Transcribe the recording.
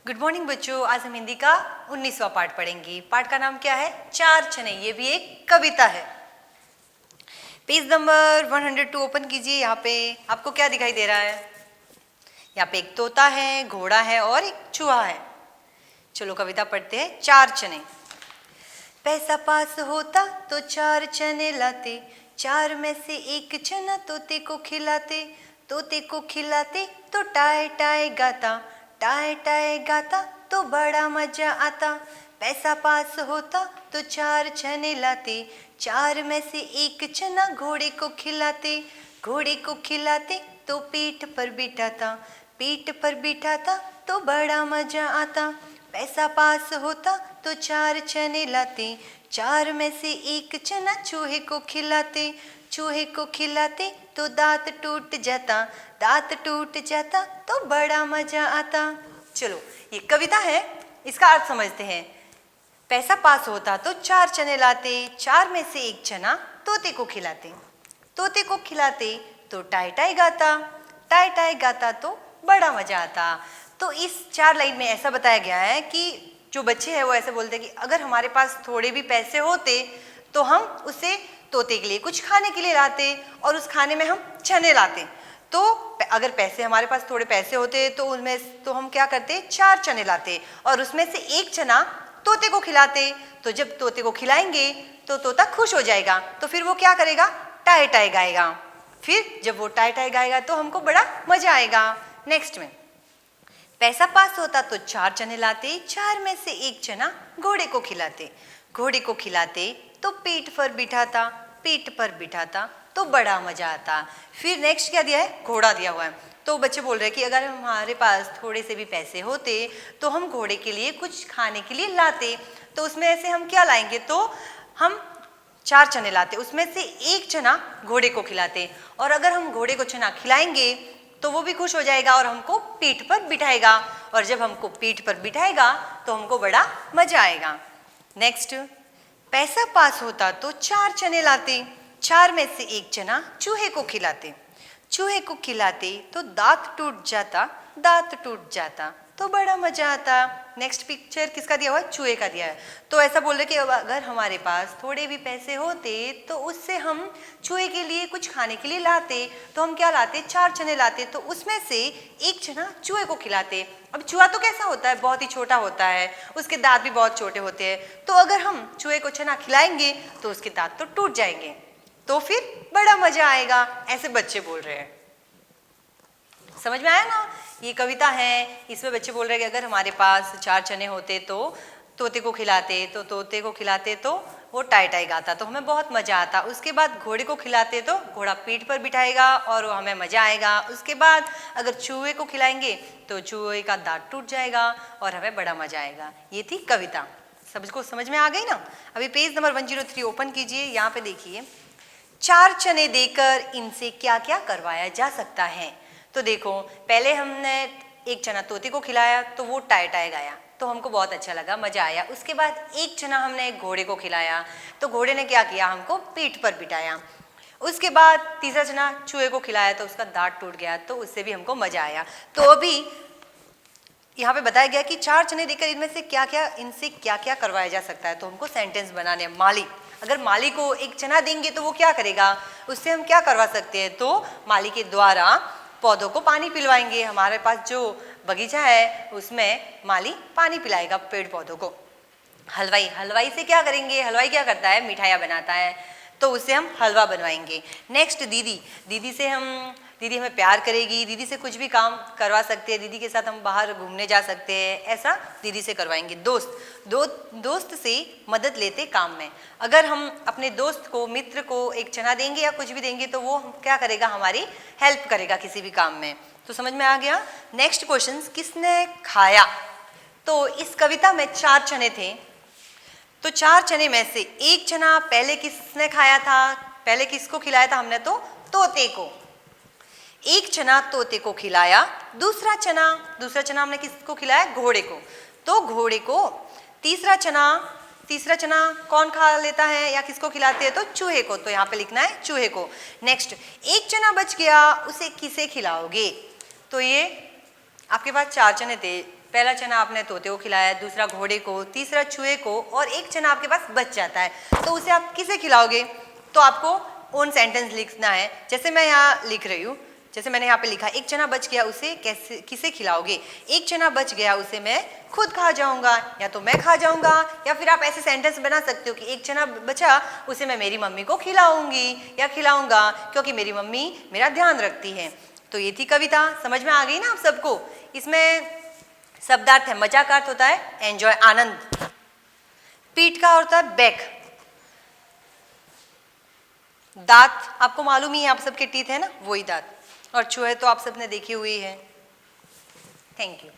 Good morning बच्चों, आज हम हिंदी का 19वां पाठ पढ़ेंगे। पाठ का नाम क्या है? चार चने। ये भी एक कविता है। पेज नंबर 102 ओपन कीजिए। यहाँ पे आपको क्या दिखाई दे रहा है? यहाँ पे एक तोता है, घोड़ा है और एक चूहा है। चलो कविता पढ़ते हैं। चार चने। पैसा पास होता तो चार चने लाते, चार में से एक चना तोते को खिलाते, तोते को खिलाते तो टाय टाय गाता, टाय टाय गाता तो बड़ा मजा आता। पैसा पास होता तो चार चने लाते, चार में से एक चना घोड़े को खिलाते, घोड़े को खिलाते तो पीठ पर बिठाता, पीठ पर बिठाता तो बड़ा मजा आता। पैसा पास होता तो चार चने लाते, चार में से एक चना चूहे को खिलाते, चूहे को खिलाते तो दांत टूट जाता, दांत टूट जाता तो बड़ा मजा आता। चलो ये कविता है, इसका अर्थ समझते हैं। पैसा पास होता तो चार चने लाते, चार में से एक चना तोते को खिलाते, तोते को खिलाते तो टाय टाय गाता, टाय टाय गाता तो बड़ा मजा आता। तो इस चार लाइन में ऐसा बताया गया है कि जो बच्चे हैं वो ऐसे बोलते हैं कि अगर हमारे पास थोड़े भी पैसे होते तो हम उसे तोते के लिए कुछ खाने के लिए लाते और उस खाने में हम चने लाते। तो अगर पैसे हमारे पास थोड़े पैसे होते तो उनमें तो हम क्या करते? चार चने लाते और उसमें से एक चना तोते को खिलाते। तो जब तोते को खिलाएंगे तो तोता खुश हो जाएगा, तो फिर वो क्या करेगा? टाय टाय गाएगा। फिर जब वो टाय टाय गाएगा तो हमको बड़ा मजा आएगा। नेक्स्ट में पैसा पास होता तो चार चने लाते, चार में से एक चना घोड़े को खिलाते, घोड़े को खिलाते तो पीठ पर बिठाता, पीठ पर बिठाता तो बड़ा मजा आता। फिर नेक्स्ट क्या दिया है? घोड़ा दिया हुआ है। तो बच्चे बोल रहे हैं कि अगर हमारे पास थोड़े से भी पैसे होते तो हम घोड़े के लिए कुछ खाने के लिए लाते। तो उसमें ऐसे हम क्या लाएंगे? तो हम चार चने लाते, उसमें से एक चना घोड़े को खिलाते और अगर हम घोड़े को चना खिलाएंगे तो वो भी खुश हो जाएगा और हमको पीठ पर बिठाएगा, और जब हमको पीठ पर बिठाएगा तो हमको बड़ा मजा आएगा। नेक्स्ट, पैसा पास होता तो चार चने लाते, चार में से एक चना चूहे को खिलाते, चूहे को खिलाते तो दांत टूट जाता, दांत टूट जाता तो बड़ा मजा आता। नेक्स्ट पिक्चर किसका दिया हुआ है? चूहे का दिया है। तो ऐसा बोल रहे कि अगर हमारे पास थोड़े भी पैसे होते तो उससे हम चूहे के लिए कुछ खाने के लिए लाते। तो हम क्या लाते? चार चने लाते, तो उसमें से एक चना चूहे को खिलाते। अब चूहा तो कैसा होता है? बहुत ही छोटा होता है, उसके दांत भी बहुत छोटे होते हैं। तो अगर हम चूहे को चना खिलाएंगे तो उसके दांत तो टूट जाएंगे, तो फिर बड़ा मजा आएगा। ऐसे बच्चे बोल रहे हैं। समझ में आया ना? ये कविता है, इसमें बच्चे बोल रहे हैं कि अगर हमारे पास चार चने होते तो तोते को खिलाते, तो तोते को खिलाते तो वो टाय टाय गाता तो हमें बहुत मजा आता। उसके बाद घोड़े को खिलाते तो घोड़ा पीठ पर बिठाएगा और वो हमें मजा आएगा। उसके बाद अगर चूहे को खिलाएंगे तो चूहे का दांत टूट जाएगा और हमें बड़ा मजा आएगा। ये थी कविता। सबको समझ में आ गई ना? अभी पेज नंबर 103 ओपन कीजिए। यहाँ पे देखिए, चार चने देकर इनसे क्या क्या करवाया जा सकता है। तो देखो, पहले हमने एक चना तोते को खिलाया तो वो टाय टाय गाया, तो हमको बहुत अच्छा लगा, मजा आया। उसके बाद एक चना हमने घोड़े को खिलाया तो घोड़े ने क्या किया? हमको पीठ पर बिठाया। उसके बाद तीसरा चना चूहे को खिलाया तो उसका दांत टूट गया, तो उससे भी हमको मजा आया। तो अभी यहाँ पे बताया गया कि चार चने देकर इनमें से क्या क्या, इनसे क्या क्या करवाया जा सकता है। तो हमको सेंटेंस बनाने। माली, अगर माली को एक चना देंगे तो वो क्या करेगा? उससे हम क्या करवा सकते हैं? तो माली के द्वारा पौधों को पानी पिलवाएंगे। हमारे पास जो बगीचा है उसमें माली पानी पिलाएगा पेड़ पौधों को। हलवाई, हलवाई से क्या करेंगे? हलवाई क्या करता है? मिठाइयाँ बनाता है, तो उससे हम हलवा बनवाएंगे। नेक्स्ट, दीदी, दीदी से हम, दीदी हमें प्यार करेगी, दीदी से कुछ भी काम करवा सकते हैं, दीदी के साथ हम बाहर घूमने जा सकते हैं, ऐसा दीदी से करवाएंगे। दोस्त, दोस्त से मदद लेते काम में। अगर हम अपने दोस्त को, मित्र को एक चना देंगे या कुछ भी देंगे तो वो क्या करेगा? हमारी हेल्प करेगा किसी भी काम में। तो समझ में आ गया? नेक्स्ट क्वेश्चन, किसने खाया? तो इस कविता में चार चने थे, तो चार चने में से एक चना पहले किसने खाया था? पहले किसको खिलाया था हमने? तो तोते को। एक चना तोते को खिलाया, दूसरा चना हमने किसको खिलाया? घोड़े को। तो घोड़े को। तीसरा चना कौन खा लेता है या किसको खिलाते हैं? तो चूहे को। तो यहाँ पे लिखना है चूहे को। नेक्स्ट, एक चना बच गया, उसे किसे खिलाओगे? तो ये आपके पास चार चने थे, पहला चना आपने तोते को खिलाया, दूसरा घोड़े को, तीसरा चूहे को और एक चना आपके पास बच जाता है, तो उसे आप किसे खिलाओगे? तो आपको ओन सेंटेंस लिखना है। जैसे मैं यहाँ लिख रही हूँ, जैसे मैंने यहाँ पे लिखा एक चना बच गया, उसे कैसे किसे खिलाओगे? एक चना बच गया, उसे मैं खुद खा जाऊंगा, या तो मैं खा जाऊंगा, या फिर आप ऐसे सेंटेंस बना सकते हो कि एक चना बचा, उसे मैं मेरी मम्मी को खिलाऊंगी या खिलाऊंगा, क्योंकि मेरी मम्मी मेरा ध्यान रखती है। तो ये थी कविता, समझ में आ गई ना आप सबको? इसमें शब्दार्थ है, मजा का अर्थ होता है एंजॉय, आनंद। पीठ का होता है बैक। दांत आपको मालूम ही है, आप सबके टीथ है ना, वही दांत। और चूहे तो आप सबने देखी हुई है। Thank you.